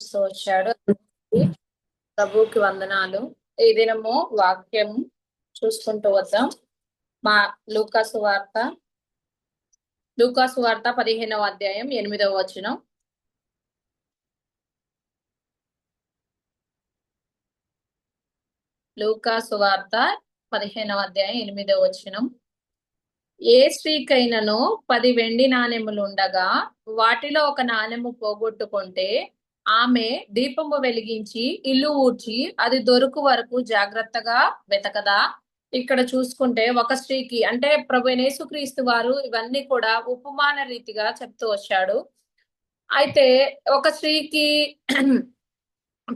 వచ్చాడు. ప్రభువుకి వందనాలు. ఈ దినము వాక్యం చూసుకుంటూ వద్దాం. మా లూకాసు వార్త 15వ అధ్యాయం 8వ వచనం. లూకాసు వార్త 15వ అధ్యాయం 8వ వచనం. ఏ స్త్రీకైనను 10 వెండి నాణెములుండగా వాటిలో ఒక నాణెము పోగొట్టుకుంటే ఆమె దీపము వెలిగించి ఇల్లు ఊడ్చి అది దొరుకు వరకు జాగ్రత్తగా వెతకదా? ఇక్కడ చూసుకుంటే ఒక స్త్రీకి, అంటే ప్రభు యేసుక్రీస్తు వారు ఇవన్నీ కూడా ఉపమాన రీతిగా చెప్తూ వచ్చాడు. అయితే ఒక స్త్రీకి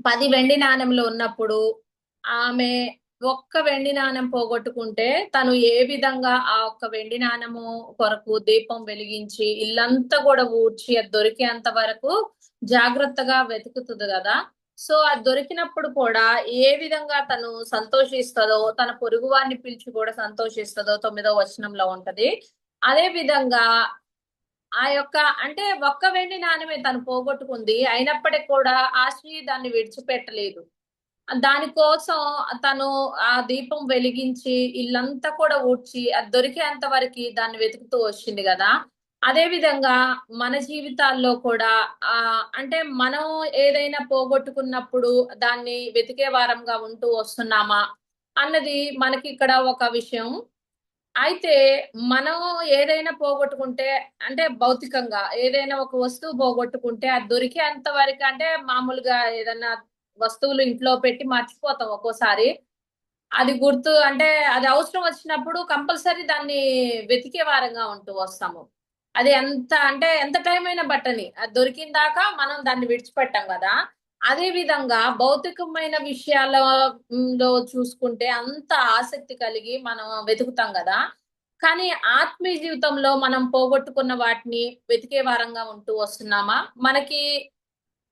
10 వెండి నాణెములు ఉన్నప్పుడు ఆమె ఒక్క వెండి నాణెం పోగొట్టుకుంటే తను ఏ విధంగా ఆ ఒక్క వెండి నాణెము కొరకు దీపం వెలిగించి ఇల్లంతా కూడా ఊడ్చి అది దొరికేంత వరకు జాగ్రత్తగా వెతుకుతుంది కదా. సో అది దొరికినప్పుడు కూడా ఏ విధంగా తను సంతోషిస్తుందో, తన పొరుగువారిని పిలిచి కూడా సంతోషిస్తుందో 9వ వచనంలో ఉంటది. అదే విధంగా ఆ యొక్క, అంటే ఒక్క వెండి నాణెమే తను పోగొట్టుకుంది, అయినప్పటికీ కూడా ఆ స్త్రీ దాన్ని విడిచిపెట్టలేదు. దానికోసం తను ఆ దీపం వెలిగించి ఇల్లంతా కూడా ఊడ్చి అది దొరికేంత వరకు దాన్ని వెతుకుతూ వచ్చింది కదా. అదే విధంగా మన జీవితాల్లో కూడా అంటే మనం ఏదైనా పోగొట్టుకున్నప్పుడు దాన్ని వెతికే వారంగా ఉంటూ వస్తున్నామా అన్నది మనకి ఇక్కడ ఒక విషయం. అయితే మనం ఏదైనా పోగొట్టుకుంటే, అంటే భౌతికంగా ఏదైనా ఒక వస్తువు పోగొట్టుకుంటే అది దొరికేంత వరకు, అంటే మామూలుగా ఏదైనా వస్తువులు ఇంట్లో పెట్టి మర్చిపోతాం ఒక్కోసారి. అది గుర్తు, అంటే అది అవసరం వచ్చినప్పుడు కంపల్సరీ దాన్ని వెతికే వారంగా ఉంటూ వస్తాము. అది ఎంత, అంటే ఎంత టైం అయినా బట్టని అది దొరికిన దాకా మనం దాన్ని విడిచిపెట్టాం కదా. అదే విధంగా భౌతికమైన విషయాలలో చూసుకుంటే అంత ఆసక్తి కలిగి మనం వెతుకుతాం కదా. కానీ ఆత్మీయ జీవితంలో మనం పోగొట్టుకున్న వాటిని వెతికే వారంగా ఉంటూ వస్తున్నామా? మనకి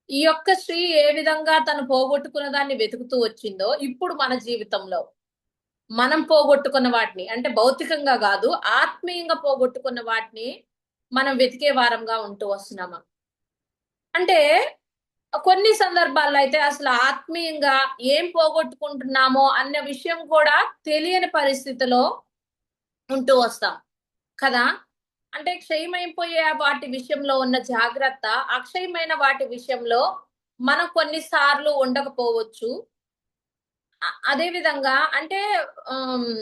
ఈ యొక్క స్త్రీ ఏ విధంగా తను పోగొట్టుకున్న దాన్ని వెతుకుతూ వచ్చిందో, ఇప్పుడు మన జీవితంలో మనం పోగొట్టుకున్న వాటిని, అంటే భౌతికంగా కాదు, ఆత్మీయంగా పోగొట్టుకున్న వాటిని మనం వెతికే వారంగా ఉంటూ వస్తున్నామా? అంటే కొన్ని సందర్భాల్లో అయితే అసలు ఆత్మీయంగా ఏం పోగొట్టుకుంటున్నామో అన్న విషయం కూడా తెలియని పరిస్థితిలో ఉంటూ వస్తాం కదా. అంటే క్షయమైపోయే వాటి విషయంలో ఉన్న జాగ్రత్త, అక్షయమైన వాటి విషయంలో మనం కొన్నిసార్లు ఉండకపోవచ్చు. అదే విధంగా అంటే ఆహ్,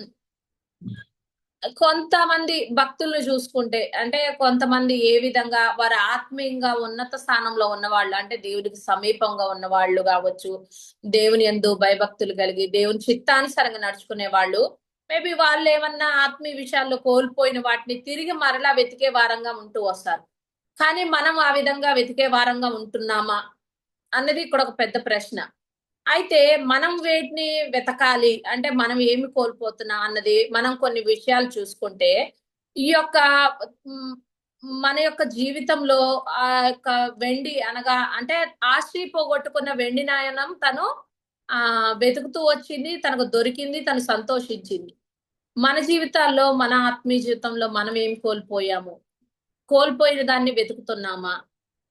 కొంతమంది భక్తులను చూసుకుంటే, అంటే కొంతమంది ఏ విధంగా వారు ఆత్మీయంగా ఉన్నత స్థానంలో ఉన్నవాళ్ళు, అంటే దేవుడికి సమీపంగా ఉన్నవాళ్ళు కావచ్చు, దేవుని యందు భయభక్తులు కలిగి దేవుని చిత్తానుసారంగా నడుచుకునే వాళ్ళు, మేబీ వాళ్ళు ఏమన్నా ఆత్మీయ విషయాల్లో కోల్పోయిన వాటిని తిరిగి మరలా వెతికే వారంగా ఉంటూ వస్తారు. కానీ మనం ఆ విధంగా వెతికే వారంగా ఉంటున్నామా అన్నది ఇక్కడ ఒక పెద్ద ప్రశ్న. అయితే మనం వేటిని వెతకాలి, అంటే మనం ఏమి కోల్పోతున్నాం అన్నది మనం కొన్ని విషయాలు చూసుకుంటే, ఈ యొక్క హ్మ్, మన యొక్క జీవితంలో ఆ యొక్క వెండి అనగా, అంటే ఆస్తి పోగొట్టుకున్న వెండి నాణెం తను వెతుకుతూ వచ్చింది, తనకు దొరికింది, తను సంతోషించింది. మన జీవితాల్లో, మన ఆత్మీయ జీవితంలో మనం ఏం కోల్పోయాము? కోల్పోయిన దాన్ని వెతుకుతున్నామా?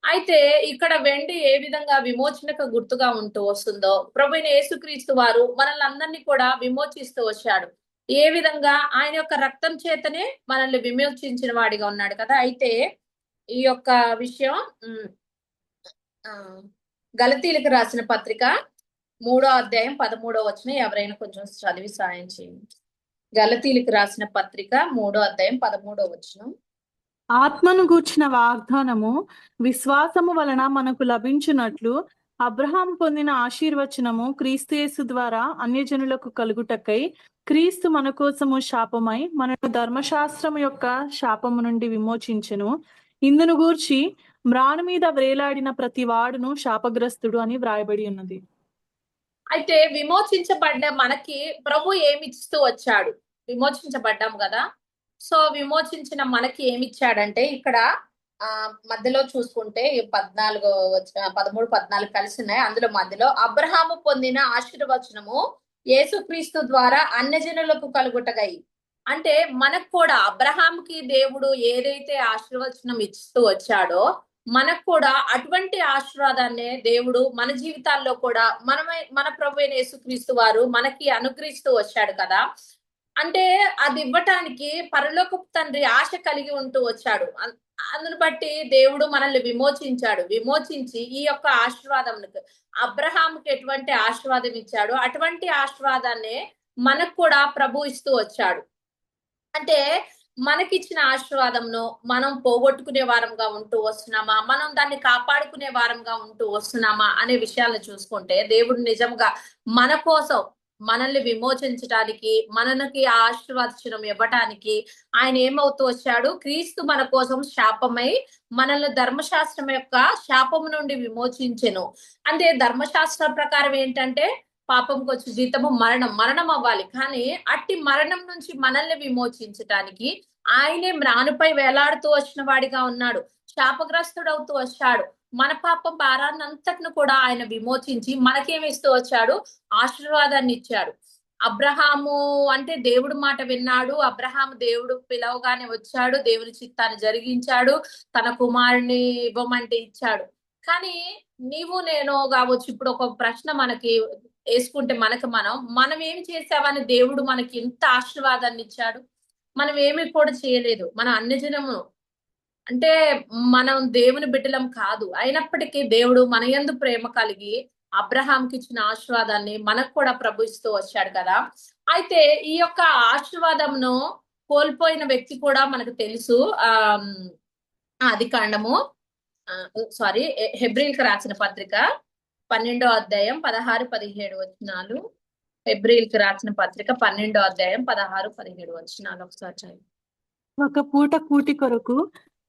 అయితే ఇక్కడ వెండి ఏ విధంగా విమోచనకు గుర్తుగా ఉంటూ వస్తుందో, ప్రభువైన యేసుక్రీస్తు వారు మనల్ని అందరినీ కూడా విమోచిస్తూ వచ్చాడు. ఏ విధంగా ఆయన యొక్క రక్తం చేతనే మనల్ని విమోచించిన వాడిగా ఉన్నాడు కదా. అయితే ఈ యొక్క విషయం హ్మ్. గలతీలకు రాసిన పత్రిక 3వ అధ్యాయం 13వ వచనం ఎవరైనా కొంచెం చదివి సాయం చేయండి. గలతీలకు రాసిన పత్రిక 3వ అధ్యాయం 13వ వచనం. ఆత్మను గూర్చిన వాగ్దానము విశ్వాసము వలన మనకు లభించున్నట్లు అబ్రహాం పొందిన ఆశీర్వచనము క్రీస్తుయేసు ద్వారా అన్యజనులకు కలుగుటకై క్రీస్తు మన కోసము శాపమై మనకు ధర్మశాస్త్రము యొక్క శాపము నుండి విమోచించెను. ఇందును గూర్చి మ్రాను మీద వ్రేలాడిన ప్రతి వాడును శాపగ్రస్తుడు అని వ్రాయబడి ఉన్నది. అయితే విమోచించబడ్డ మనకి ప్రభు ఏమిస్తూ వచ్చాడు? విమోచించబడ్డాం కదా. సో విమోచించిన మనకి ఏమిచ్చాడంటే ఇక్కడ మధ్యలో చూసుకుంటే 14 13, 14 కలిసి ఉన్నాయి. అందులో మధ్యలో అబ్రహాము పొందిన ఆశీర్వచనము యేసుక్రీస్తు ద్వారా అన్యజనులకు కలుగుటగై. అంటే మనకు కూడా అబ్రహాంకి దేవుడు ఏదైతే ఆశీర్వచనం ఇస్తూ వచ్చాడో మనకు కూడా అటువంటి ఆశీర్వాదాన్ని దేవుడు మన జీవితాల్లో కూడా మన ప్రభు అయిన యేసుక్రీస్తు వారు మనకి అనుగ్రహిస్తూ వచ్చాడు కదా. అంటే అది ఇవ్వటానికి పరలోకపు తండ్రి ఆశ కలిగి ఉంటూ వచ్చాడు. అందును బట్టి దేవుడు మనల్ని విమోచించి ఈ యొక్క ఆశీర్వాదం అబ్రహాముకి ఎటువంటి ఆశీర్వాదం ఇచ్చాడు అటువంటి ఆశీర్వాదాన్ని మనకు కూడా ప్రభు ఇస్తూ వచ్చాడు. అంటే మనకిచ్చిన ఆశీర్వాదంను మనం పోగొట్టుకునే వారంగా ఉంటూ వస్తున్నామా, మనం దాన్ని కాపాడుకునే వారంగా ఉంటూ వస్తున్నామా అనే విషయాలను చూసుకుంటే దేవుడు నిజంగా మన కోసం మనల్ని విమోచించడానికి మనకి ఆ ఆశీర్వాదం ఇవ్వటానికి ఆయన ఏమవుతూ వచ్చాడు, క్రీస్తు మన కోసం శాపమై మనల్ని ధర్మశాస్త్రం యొక్క శాపము నుండి విమోచించెను. అంటే ధర్మశాస్త్రం ప్రకారం ఏంటంటే పాపంకి వచ్చే జీతము మరణం అవ్వాలి. కానీ అట్టి మరణం నుంచి మనల్ని విమోచించటానికి ఆయనే మ్రానుపై వేలాడుతూ వచ్చిన వాడిగా ఉన్నాడు. శాపగ్రస్తుడవుతూ వచ్చాడు. మన పాపం భారాన్ని అంతటిని కూడా ఆయన విమోచించి మనకేమిస్తూ వచ్చాడు, ఆశీర్వాదాన్ని ఇచ్చాడు. అబ్రహాము అంటే దేవుడు మాట విన్నాడు. అబ్రహాము దేవుడు పిలవగానే వచ్చాడు, దేవుని చిత్తాన్ని జరిగించాడు, తన కుమారుని ఇవ్వమంటే ఇచ్చాడు. కానీ నీవు నేను కావచ్చు, ఇప్పుడు ఒక ప్రశ్న మనకి వేసుకుంటే మనం ఏం చేసామని దేవుడు మనకి ఇంత ఆశీర్వాదాన్ని ఇచ్చాడు. మనం ఏమి కూడా చేయలేదు. మన అన్యజనము అంటే మనం దేవుని బిడ్డలం కాదు. అయినప్పటికీ దేవుడు మన యందు ప్రేమ కలిగి అబ్రహాంకి ఇచ్చిన ఆశీర్వాదాన్ని మనకు కూడా ప్రభు ఇస్తూ వచ్చాడు కదా. అయితే ఈ యొక్క ఆశీర్వాదంను కోల్పోయిన వ్యక్తి కూడా మనకు తెలుసు. ఆది కాండము హెబ్రీల్కి రాసిన పత్రిక 12వ అధ్యాయం 16-17 వచనాలు. హెబ్రీల్కి రాసిన పత్రిక 12వ అధ్యాయం 16-17 వచనాలు ఒకసారి చదివి. ఒక పూట కూటి కొరకు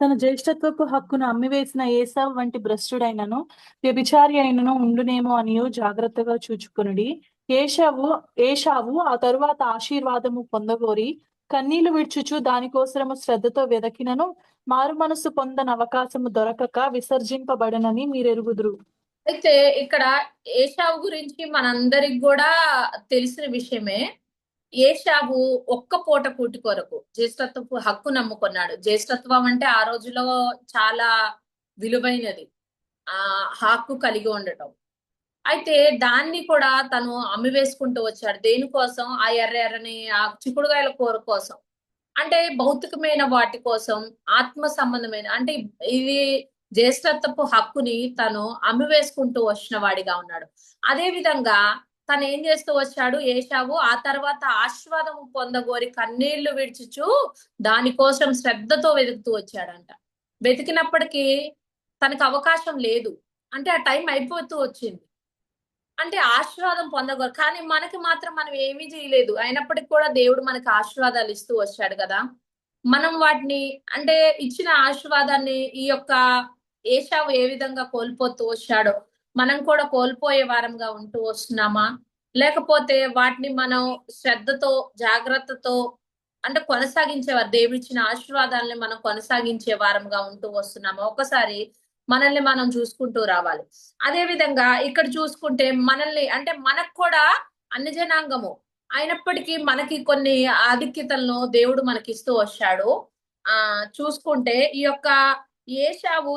తన జ్యేష్ఠత్వపు హక్కును అమ్మివేసిన ఏసావు వంటి భ్రష్టుడైనను వ్యభిచారి అయినను ఉండునేమో అనియో జాగ్రత్తగా చూచుకొనుడి. ఏషావు ఆ తరువాత ఆశీర్వాదము పొందగోరి కన్నీళ్లు విడ్చుచు దానికోసరము శ్రద్ధతో వెదకినను మారు మనసు పొందని అవకాశము దొరకక విసర్జింపబడనని మీరెరుగుదురు. అయితే ఇక్కడ ఏషావు గురించి మనందరికి కూడా తెలిసిన విషయమే. ఏషావు ఒక్క పూట కూటి కొరకు జ్యేష్ఠత్వపు హక్కు నమ్ముకున్నాడు. జ్యేష్ఠత్వం అంటే ఆ రోజులో చాలా విలువైనది, హక్కు కలిగి ఉండటం. అయితే దాన్ని కూడా తను అమ్మివేసుకుంటూ వచ్చాడు. దేనికోసం? ఆ ఎర్రని ఆ చిక్కుడుగాయల కూర కోసం, అంటే భౌతికమైన వాటి కోసం, ఆత్మ సంబంధమైన అంటే ఇది జ్యేష్ఠత్వపు హక్కుని తను అమ్మివేసుకుంటూ వచ్చిన వాడిగా ఉన్నాడు. అదే విధంగా తను ఏం చేస్తూ వచ్చాడు ఏషావు, ఆ తర్వాత ఆశీర్వాదము పొందగోరి కన్నీళ్లు విడిచుచు దానికోసం శ్రద్ధతో వెతుకుతూ వచ్చాడంట. వెతికినప్పటికీ తనకు అవకాశం లేదు. అంటే ఆ టైం అయిపోతూ వచ్చింది. అంటే ఆశీర్వాదం పొందగోరు, కానీ మనకి మాత్రం మనం ఏమీ చేయలేదు. అయినప్పటికీ కూడా దేవుడు మనకి ఆశీర్వాదాలు ఇస్తూ వచ్చాడు కదా. మనం వాటిని అంటే ఇచ్చిన ఆశీర్వాదాన్ని ఈ యొక్క ఏషావు ఏ విధంగా కోల్పోతూ వచ్చాడో మనం కూడా కోల్పోయే వారంగా ఉంటూ వస్తున్నామా, లేకపోతే వాటిని మనం శ్రద్ధతో జాగ్రత్తతో అంటే కొనసాగించేవారు దేవుడిచ్చిన ఆశీర్వాదాలని మనం కొనసాగించే వారంగా ఉంటూ వస్తున్నామా, ఒకసారి మనల్ని మనం చూసుకుంటూ రావాలి. అదే విధంగా ఇక్కడ చూసుకుంటే మనల్ని అంటే మనకు కూడా అన్ని జనాంగము అయినప్పటికీ మనకి కొన్ని ఆధిక్యతలను దేవుడు మనకిస్తూ వచ్చాడు. చూసుకుంటే ఈ యొక్క ఏషావు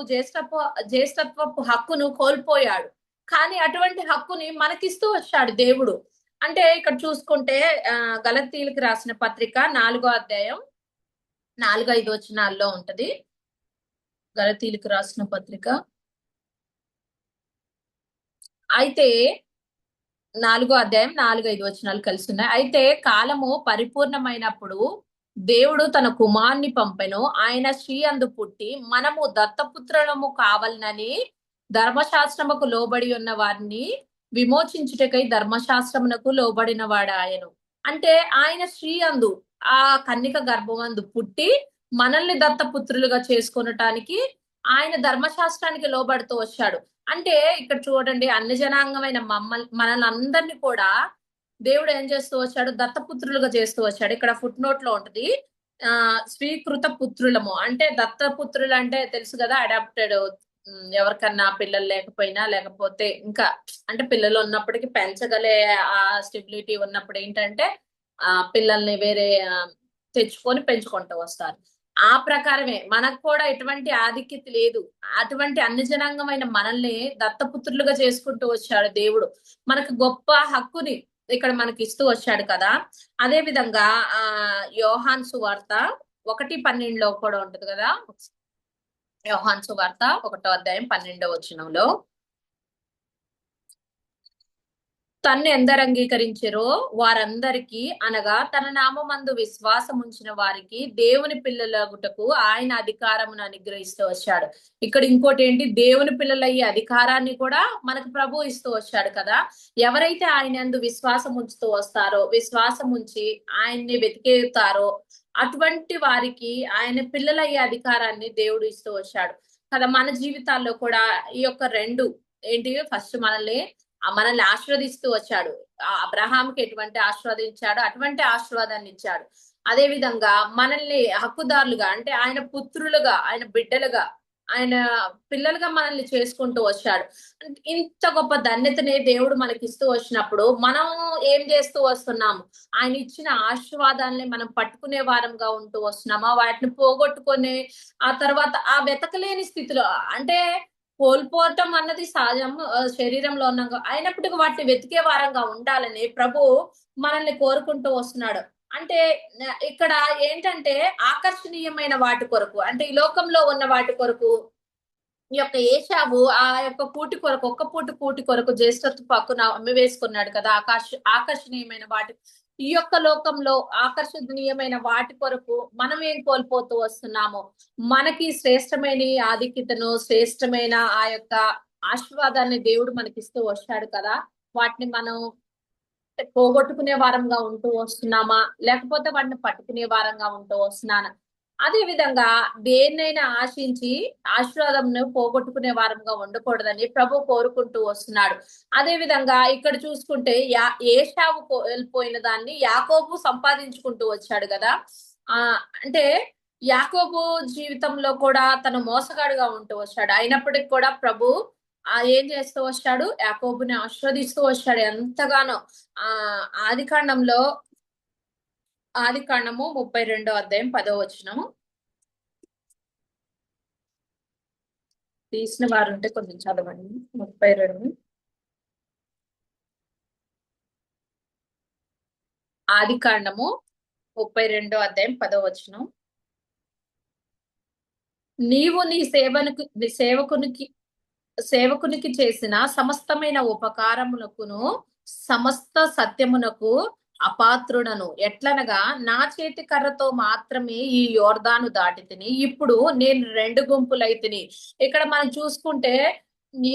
జ్యేష్ఠత్వపు హక్కును కోల్పోయాడు, కానీ అటువంటి హక్కుని మనకిస్తూ వచ్చాడు దేవుడు. అంటే ఇక్కడ చూసుకుంటే గలతీయులకు రాసిన పత్రిక 4వ అధ్యాయం 4-5 వచనాల్లో ఉంటది. గలతీయులకు రాసిన పత్రిక అయితే 4వ అధ్యాయం 4-5 వచనాలు కలిసి ఉన్నాయి. అయితే కాలము పరిపూర్ణమైనప్పుడు దేవుడు తన కుమారుని పంపెను. ఆయన స్త్రీ అందు పుట్టి మనము దత్తపుత్రులము కావాలనని ధర్మశాస్త్రముకు లోబడి ఉన్న వారిని విమోచించుటకై ధర్మశాస్త్రమునకు లోబడిన వాడు ఆయను. అంటే ఆయన స్త్రీ అందు ఆ కన్నిక గర్భమందు పుట్టి మనల్ని దత్తపుత్రులుగా చేసుకొనటానికి ఆయన ధర్మశాస్త్రానికి లోబడుతూ వచ్చాడు. అంటే ఇక్కడ చూడండి, అన్ని జనాంగమైన మనల్ని అందరినీ కూడా దేవుడు ఏం చేస్తూ వచ్చాడు, దత్తపుత్రులుగా చేస్తూ వచ్చాడు. ఇక్కడ ఫుట్ నోట్ లో ఉంటది స్వీకృత పుత్రులము. అంటే దత్తపుత్రులు అంటే తెలుసు కదా, అడాప్టెడ్, ఎవరికన్నా పిల్లలు లేకపోయినా లేకపోతే ఇంకా అంటే పిల్లలు ఉన్నప్పటికీ పెంచగలే ఆ స్టెబిలిటీ ఉన్నప్పుడు ఏంటంటే పిల్లల్ని వేరే తెచ్చుకొని పెంచుకుంటూ వస్తారు. ఆ ప్రకారమే మనకు కూడా ఎటువంటి ఆధిక్యత లేదు. అటువంటి అన్ని జనాంగమైన మనల్ని దత్తపుత్రులుగా చేసుకుంటూ వచ్చాడు దేవుడు. మనకు గొప్ప హక్కుని ఇక్కడ మనకి ఇస్తూ వచ్చాడు కదా. అదే విధంగా యోహాను సువార్త 1:12 కూడా ఉంటది కదా. యోహాను సువార్త 1:12 తన్ను ఎందరు అంగీకరించారో వారందరికీ, అనగా తన నామమందు విశ్వాసం ఉంచిన వారికి దేవుని పిల్లలగుటకు ఆయన అధికారమును అనుగ్రహిస్తూ వచ్చాడు. ఇక్కడ ఇంకోటి ఏంటి, దేవుని పిల్లలయ్యే అధికారాన్ని కూడా మనకు ప్రభు ఇస్తూ వచ్చాడు కదా. ఎవరైతే ఆయన యందు విశ్వాసం ఉంచుతూ వస్తారో, విశ్వాసం ఉంచి ఆయన్ని వెతికేతారో అటువంటి వారికి ఆయన పిల్లలయ్యే అధికారాన్ని దేవుడు ఇస్తూ వచ్చాడు కదా. మన జీవితాల్లో కూడా ఈ యొక్క రెండు ఏంటి, ఫస్ట్ మనల్ని ఆశీర్వదిస్తూ వచ్చాడు. అబ్రహాంకి ఎటువంటి ఆశీర్వదించాడు అటువంటి ఆశీర్వాదాన్ని ఇచ్చాడు. అదే విధంగా మనల్ని హక్కుదారులుగా, అంటే ఆయన పుత్రులుగా, ఆయన బిడ్డలుగా, ఆయన పిల్లలుగా మనల్ని చేసుకుంటూ వచ్చాడు. ఇంత గొప్ప ధన్యతని దేవుడు మనకి ఇస్తూ వచ్చినప్పుడు మనం ఏం చేస్తూ వస్తున్నాము? ఆయన ఇచ్చిన ఆశీర్వాదాలని మనం పట్టుకునే వారంగా ఉంటూ వస్తున్నామా? వాటిని పోగొట్టుకొని ఆ తర్వాత ఆ వెతకలేని స్థితిలో, అంటే కోల్పోవటం అన్నది సహజం శరీరంలో ఉన్నాం, అయినప్పటికీ వాటిని వెతికే వారంగా ఉండాలని ప్రభు మనల్ని కోరుకుంటూ వస్తున్నాడు. అంటే ఇక్కడ ఏంటంటే ఆకర్షణీయమైన వాటి కొరకు, అంటే ఈ లోకంలో ఉన్న వాటి కొరకు ఈ యొక్క ఏశావు ఆ యొక్క కూటి కొరకు, ఒక్క పూట కూటి కొరకు జ్యేష్ఠత్వ పక్కున అమ్మి వేసుకున్నాడు కదా. ఆకర్షణీయమైన వాటి, ఈ యొక్క లోకంలో ఆకర్షణీయమైన వాటి కొరకు మనం ఏం కోల్పోతూ వస్తున్నామో, మనకి శ్రేష్టమైన ఆధిక్యతను, శ్రేష్టమైన ఆ యొక్క ఆశీర్వాదాన్ని దేవుడు మనకిస్తూ వచ్చాడు కదా. వాటిని మనం పోగొట్టుకునే వారంగా ఉంటూ వస్తున్నామా, లేకపోతే వాటిని పట్టుకునే వారంగా ఉంటూ వస్తున్నానా? అదే విధంగా దేన్నైనా ఆశించి ఆశీర్వాదంను పోగొట్టుకునే వారంగా ఉండకూడదని ప్రభు కోరుకుంటూ వస్తున్నాడు. అదే విధంగా ఇక్కడ చూసుకుంటే ఏశావు వెళ్ళిపోయిన దాన్ని యాకోబు సంపాదించుకుంటూ వచ్చాడు కదా. అంటే యాకోబు జీవితంలో కూడా తను మోసగాడుగా ఉంటూ వచ్చాడు. అయినప్పటికీ కూడా ప్రభు ఏం చేస్తూ వచ్చాడు, యాకోబుని ఆశీర్వదిస్తూ వచ్చాడు ఎంతగానో. ఆదికాండము 32:10 తీసిన వారు ఉంటే కొంచెం చదవండి. 32 ఆదికాండము 32:10 నీవు నీ సేవకునికి చేసిన సమస్తమైన ఉపకారమునకును సమస్త సత్యమునకు అపాత్రుడను. ఎట్లనగా నా చేతి కర్రతో మాత్రమే ఈ యోర్దాను దాటి తిని, ఇప్పుడు నేను 2 గుంపులైతిని. ఇక్కడ మనం చూసుకుంటే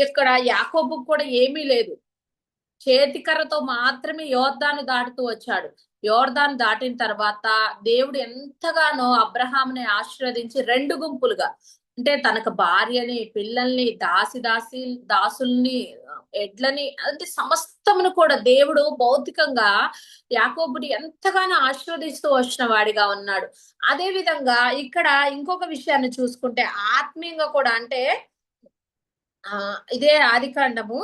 ఇక్కడ యాకోబు కూడా ఏమీ లేదు, చేతికర్రతో మాత్రమే యోర్దాను దాటుతూ వచ్చాడు. యోర్దాను దాటిన తర్వాత దేవుడు ఎంతగానో అబ్రహాముని ఆశీర్వదించి 2 గుంపులుగా, అంటే తనకు భార్యని, పిల్లల్ని, దాసుల్ని, ఎడ్లని, అంటే సమస్తమును కూడా దేవుడు భౌతికంగా యాకోబుని ఎంతగానో ఆశీర్వదిస్తూ వచ్చిన వాడిగా ఉన్నాడు. అదే విధంగా ఇక్కడ ఇంకొక విషయాన్ని చూసుకుంటే ఆత్మీయంగా కూడా, అంటే ఇదే ఆదికాండము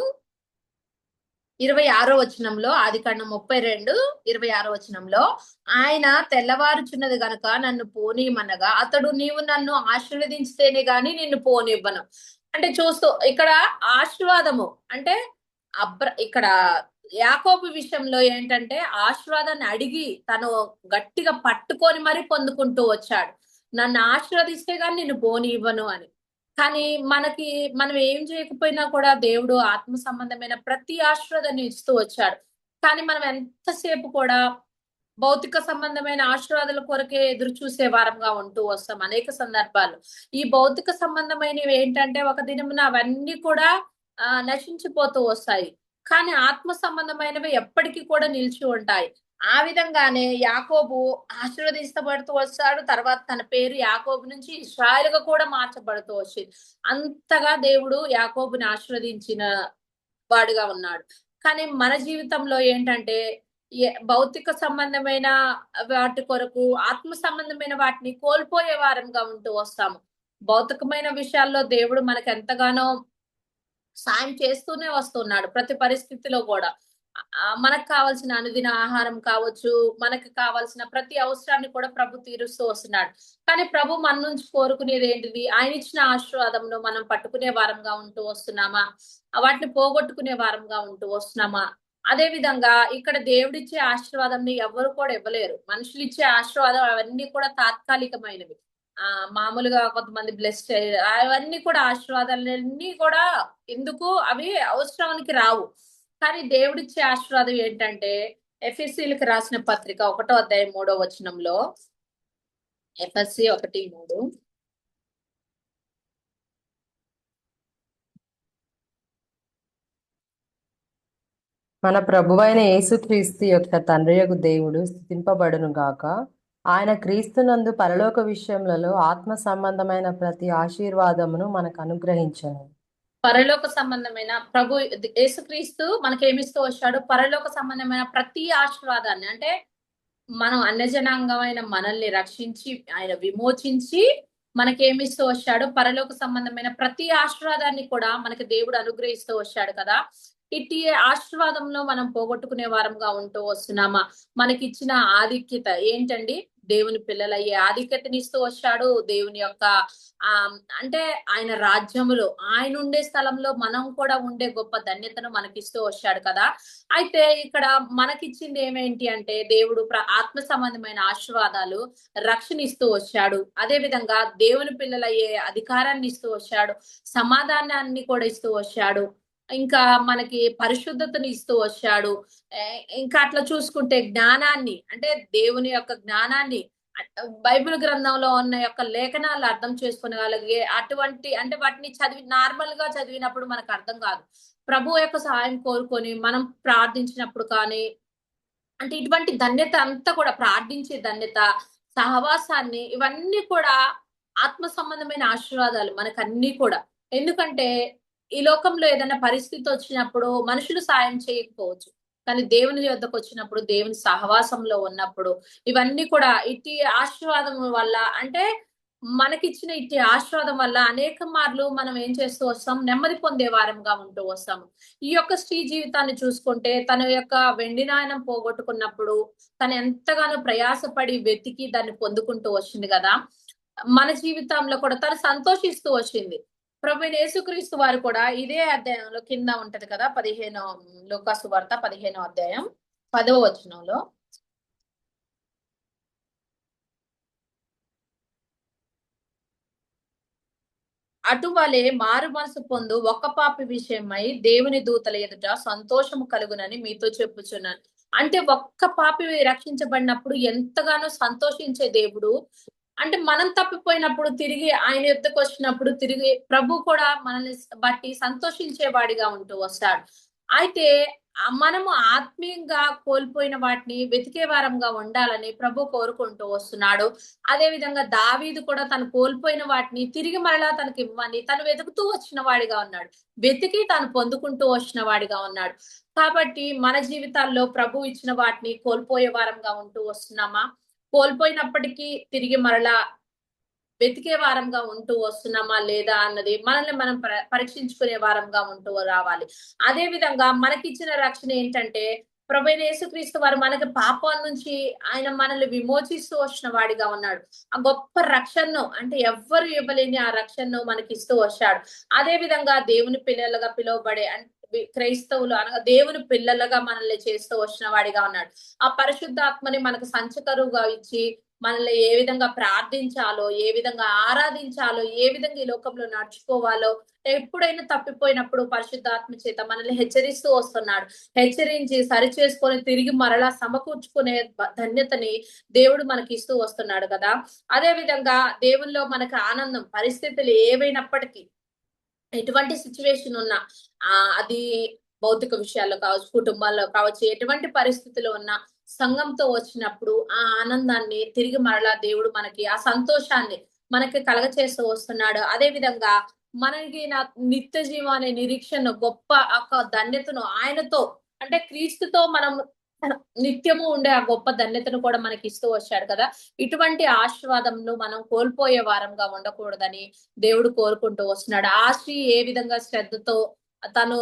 26 ఆదికాండం 32:26 ఆయన తెల్లవారుచున్నది గనుక నన్ను పోనీయమనగా అతడు, నీవు నన్ను ఆశీర్వదించితేనే గాని నిన్ను పోనివ్వను. అంటే చూస్తూ ఇక్కడ ఆశీర్వాదము, అంటే ఇక్కడ యాకోబు విషయంలో ఏంటంటే ఆశీర్వాదాన్ని అడిగి తను గట్టిగా పట్టుకొని మరీ పొందుకుంటూ వచ్చాడు. నన్ను ఆశీర్వదిస్తే గాని నిన్ను పోనివ్వను అని. కానీ మనం ఏం చేయకపోయినా కూడా దేవుడు ఆత్మ సంబంధమైన ప్రతి ఆశీర్వాదాన్ని ఇస్తూ వచ్చాడు. కానీ మనం ఎంతసేపు కూడా భౌతిక సంబంధమైన ఆశీర్వాదాల కొరకే ఎదురు చూసే వారంగా ఉంటూ వస్తాం అనేక సందర్భాలు. ఈ భౌతిక సంబంధమైనవి ఏంటంటే ఒక దినమున అవన్నీ కూడా నశించిపోతూ వస్తాయి. కానీ ఆత్మ సంబంధమైనవి ఎప్పటికీ కూడా నిలిచి ఉంటాయి. ఆ విధంగానే యాకోబు ఆశీర్వదించబడుతూ వచ్చాడు. తర్వాత తన పేరు యాకోబు నుంచి ఇశ్రాయేలుగా కూడా మార్చబడుతూ వచ్చింది. అంతగా దేవుడు యాకోబుని ఆశీర్వదించిన వాడుగా ఉన్నాడు. కానీ మన జీవితంలో ఏంటంటే భౌతిక సంబంధమైన వాటి కొరకు ఆత్మ సంబంధమైన వాటిని కోల్పోయే వారంగా ఉంటూ వస్తాము. భౌతికమైన విషయాల్లో దేవుడు మనకు ఎంతగానో సాయం చేస్తూనే వస్తున్నాడు ప్రతి పరిస్థితిలో కూడా. మనకు కావాల్సిన అనుదిన ఆహారం కావచ్చు, మనకు కావాల్సిన ప్రతి అవసరాన్ని కూడా ప్రభు తీరుస్తూ వస్తున్నాడు. కానీ ప్రభు మన నుంచి కోరుకునేది ఏంటిది? ఆయన ఇచ్చిన ఆశీర్వాదంలో మనం పట్టుకునే వారంగా ఉంటూ వస్తున్నామా? వాటిని పోగొట్టుకునే వారంగా ఉంటూ వస్తున్నామా? అదే విధంగా ఇక్కడ దేవుడిచ్చే ఆశీర్వాదంని ఎవ్వరు కూడా ఇవ్వలేరు. మనుషులు ఇచ్చే ఆశీర్వాదం అవన్నీ కూడా తాత్కాలికమైనవి. మామూలుగా కొంతమంది బ్లెస్ అవన్నీ కూడా ఆశీర్వాదాలన్నీ కూడా ఎందుకు అవి అవసరానికి రావు. కానీ దేవుడిచ్చే ఆశీర్వాదం ఏంటంటే ఎఫెసీలకు రాసిన పత్రిక 1వ అధ్యాయం 3వ వచనంలో, ఎఫెసీ 1:3, మన ప్రభువైన యేసుక్రీస్తు యొక్క తండ్రియగు దేవుడు స్తుతింపబడును గాక. ఆయన క్రీస్తునందు పరలోక విషయములలో ఆత్మ సంబంధమైన ప్రతి ఆశీర్వాదమును మనకు అనుగ్రహించను. పరలోక సంబంధమైన ప్రభు యేసుక్రీస్తు మనకేమిస్తూ వచ్చాడు? పరలోక సంబంధమైన ప్రతి ఆశీర్వాదాన్ని, అంటే మనం అన్యజనాంగమైన మనల్ని రక్షించి ఆయన విమోచించి మనకేమిస్తూ వచ్చాడు? పరలోక సంబంధమైన ప్రతి ఆశీర్వాదాన్ని కూడా మనకి దేవుడు అనుగ్రహిస్తూ వచ్చాడు కదా. ఇట్టి ఆశీర్వాదంలో మనం పోగొట్టుకునే వారంగా ఉంటూ వస్తున్నామా? మనకిచ్చిన ఆధిక్యత ఏంటండి? దేవుని పిల్లలయ్యే ఆధిక్యతని ఇస్తూ వచ్చాడు. దేవుని యొక్క అంటే ఆయన రాజ్యములో, ఆయన ఉండే స్థలంలో మనం కూడా ఉండే గొప్ప ధన్యతను మనకిస్తూ వచ్చాడు కదా. అయితే ఇక్కడ మనకిచ్చింది ఏమేంటి అంటే దేవుడు ఆత్మ సంబంధమైన ఆశీర్వాదాలు, రక్షణ ఇస్తూ వచ్చాడు. అదే విధంగా దేవుని పిల్లలయ్యే అధికారాన్ని ఇస్తూ వచ్చాడు, సమాధానాన్ని కూడా ఇస్తూ వచ్చాడు, ఇంకా మనకి పరిశుద్ధతని ఇస్తూ వచ్చాడు. ఇంకా అట్లా చూసుకుంటే జ్ఞానాన్ని, అంటే దేవుని యొక్క జ్ఞానాన్ని, బైబిల్ గ్రంథంలో ఉన్న యొక్క లేఖనాలు అర్థం చేసుకోగలిగే అటువంటి, అంటే వాటిని నార్మల్ గా చదివినప్పుడు మనకు అర్థం కాదు. ప్రభు యొక్క సహాయం కోరుకొని మనం ప్రార్థించినప్పుడు కానీ, అంటే ఇటువంటి ధన్యత అంతా కూడా, ప్రార్థించే ధన్యత, సహవాసాన్ని, ఇవన్నీ కూడా ఆత్మ సంబంధమైన ఆశీర్వాదాలు మనకన్నీ కూడా. ఎందుకంటే ఈ లోకంలో ఏదైనా పరిస్థితి వచ్చినప్పుడు మనుషులు సాయం చేయకపోవచ్చు, కానీ దేవుని యొద్దకు వచ్చినప్పుడు, దేవుని సహవాసంలో ఉన్నప్పుడు, ఇవన్నీ కూడా ఇట్టి ఆశీర్వాదం వల్ల, అంటే మనకిచ్చిన ఇట్టి ఆశీర్వాదం వల్ల అనేక మార్లు మనం ఏం చేస్తూ వస్తాం? నెమ్మది పొందే వారంగా ఉంటూ వస్తాము. ఈ యొక్క స్త్రీ జీవితాన్ని చూసుకుంటే, తన యొక్క వెండి నాణెం పోగొట్టుకున్నప్పుడు తను ఎంతగానో ప్రయాసపడి వెతికి దాన్ని పొందుకుంటూ వచ్చింది కదా. మన జీవితంలో కూడా తను సంతోషిస్తూ వచ్చింది. ప్రభువైన యేసుక్రీస్తు వారు కూడా ఇదే అధ్యాయంలో కింద ఉంటది కదా, 15 లూకా సువార్త 15వ అధ్యాయం 10వ వచనంలో, అటువలే మారు మనసు పొందు ఒక్క పాపి విషయమై దేవుని దూతల ఎదుట సంతోషము కలుగునని మీతో చెప్పుచున్నాను. అంటే ఒక్క పాపి రక్షించబడినప్పుడు ఎంతగానో సంతోషించే దేవుడు, అంటే మనం తప్పిపోయినప్పుడు తిరిగి ఆయన యొద్దకు వచ్చినప్పుడు తిరిగి ప్రభు కూడా మనల్ని బట్టి సంతోషించేవాడిగా ఉంటూ వస్తాడు. అయితే మనము ఆత్మీయంగా కోల్పోయిన వాటిని వెతికే వారంగా ఉండాలని ప్రభు కోరుకుంటూ వస్తున్నాడు. అదే విధంగా దావీదు కూడా తను కోల్పోయిన వాటిని తిరిగి మరలా తనకి ఇవ్వని తను వెతుకుతూ వచ్చిన వాడిగా ఉన్నాడు. వెతికి తను పొందుకుంటూ వచ్చిన వాడిగా ఉన్నాడు. కాబట్టి మన జీవితాల్లో ప్రభు ఇచ్చిన వాటిని కోల్పోయే వారంగా ఉంటూ వస్తున్నామా? కోల్పోయినప్పటికీ తిరిగి మరలా వెతికే వారంగా ఉంటూ వస్తున్నామా లేదా అన్నది మనల్ని మనం పరీక్షించుకునే వారంగా ఉంటూ రావాలి. అదే విధంగా మనకిచ్చిన రక్షణ ఏంటంటే, ప్రభువైన యేసుక్రీస్తు వారు మనకి పాపం నుంచి ఆయన మనల్ని విమోచిస్తూ వచ్చిన వాడిగా ఉన్నాడు. ఆ గొప్ప రక్షణను, అంటే ఎవ్వరు ఇవ్వలేని ఆ రక్షణను మనకిస్తూ వచ్చాడు. అదే విధంగా దేవుని పిల్లలుగా పిలువబడే క్రైస్తవులు అనగా దేవుని పిల్లలుగా మనల్ని చేస్తూ వచ్చిన వాడిగా ఉన్నాడు. ఆ పరిశుద్ధాత్మని మనకు సంచకరువుగా ఇచ్చి మనల్ని ఏ విధంగా ప్రార్థించాలో, ఏ విధంగా ఆరాధించాలో, ఏ విధంగా ఈ లోకంలో నడుచుకోవాలో, ఎప్పుడైనా తప్పిపోయినప్పుడు పరిశుద్ధాత్మ చేత మనల్ని హెచ్చరిస్తూ వస్తున్నాడు. హెచ్చరించి సరిచేసుకొని తిరిగి మరలా సమకూర్చుకునే ధన్యతని దేవుడు మనకి ఇస్తూ వస్తున్నాడు కదా. అదే విధంగా దేవుల్లో మనకు ఆనందం, పరిస్థితులు ఏవైనప్పటికీ, ఎటువంటి సిచ్యువేషన్ ఉన్నా, అది భౌతిక విషయాల్లో కావచ్చు, కుటుంబాల్లో కావచ్చు, ఎటువంటి పరిస్థితుల్లో ఉన్నా సంఘంతో వచ్చినప్పుడు ఆ ఆనందాన్ని తిరిగి మరలా దేవుడు మనకి ఆ సంతోషాన్ని మనకి కలగచేస్తూ వస్తున్నాడు. అదే విధంగా మనకి నిత్య జీవం అనే నిరీక్షణ, గొప్ప ధన్యతను ఆయనతో, అంటే క్రీస్తుతో మనం నిత్యము ఉండే ఆ గొప్ప ధన్యతను కూడా మనకి ఇస్తూ వచ్చాడు కదా. ఇటువంటి ఆశీర్వాదంలో మనం కోల్పోయే వారంగా ఉండకూడదని దేవుడు కోరుకుంటూ వస్తున్నాడు. ఆ స్త్రీ ఏ విధంగా శ్రద్ధతో తను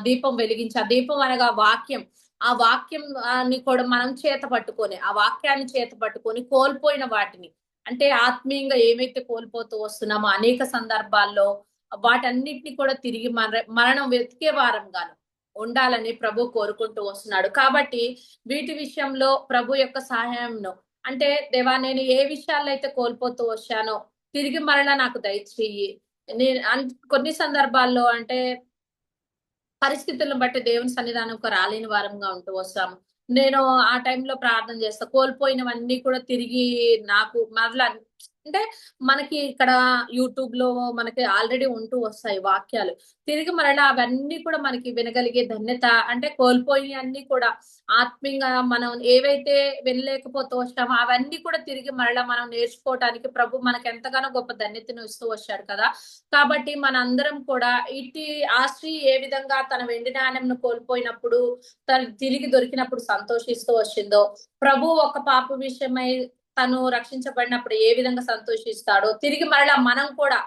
దీపం వెలిగించి, ఆ దీపం అనగా వాక్యం, ఆ వాక్యం ని కూడా మనం చేత పట్టుకొని, ఆ వాక్యాన్ని చేత పట్టుకొని కోల్పోయిన వాటిని, అంటే ఆత్మీయంగా ఏమైతే కోల్పోతూ వస్తున్నామో అనేక సందర్భాల్లో వాటన్నిటిని కూడా తిరిగి మరణం వెతికే వారంగాను ఉండాలని ప్రభు కోరుకుంటూ వస్తున్నాడు. కాబట్టి వీటి విషయంలో ప్రభు యొక్క సహాయంను, అంటే దేవా నేను ఏ విషయాల్లో అయితే కోల్పోతూ వచ్చానో తిరిగి మరలా నాకు దయచేయి. నేను కొన్ని సందర్భాల్లో అంటే పరిస్థితులను బట్టి దేవుని సన్నిధానంకు రాలేని వారంగా ఉంటూ వస్తాము. నేను ఆ టైంలో ప్రార్థన చేస్తా. కోల్పోయినవన్నీ కూడా తిరిగి నాకు మరలా, అంటే మనకి ఇక్కడ యూట్యూబ్‌లో మనకి ఆల్రెడీ ఉంటూ వస్తాయి వాక్యాలు. తిరిగి మరలా అవన్నీ కూడా మనకి వినగలిగే ధన్యత, అంటే కోల్పోయినయన్నీ కూడా ఆత్మీయంగా మనం ఏవైతే వినలేకపోతూ వచ్చామో అవన్నీ కూడా తిరిగి మరలా మనం నేర్చుకోవటానికి ప్రభు మనకెంతగానో గొప్ప ధన్యతను ఇస్తూ వచ్చాడు కదా! కాబట్టి మనందరం కూడా ఆ స్త్రీ ఏ విధంగా తన వెండి నాణెంను కోల్పోయినప్పుడు తను తిరిగి దొరికినప్పుడు సంతోషిస్తూ వచ్చిందో, ప్రభు ఒక పాప విషయమై తను రక్షించబడినప్పుడు ఏ విధంగా సంతోషిస్తాడో, తిరిగి మరలా మనం కూడా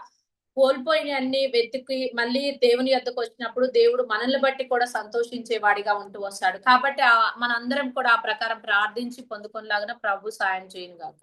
కోల్పోయినయన్ని వెతికి మళ్ళీ దేవుని యొద్దకు వచ్చినప్పుడు దేవుడు మనల్ని బట్టి కూడా సంతోషించే వాడిగా ఉంటూ వస్తాడు. కాబట్టి మనందరం కూడా ఆ ప్రకారం ప్రార్థించి పొందుకునేలాగా ప్రభు సాయం చేయను గాక.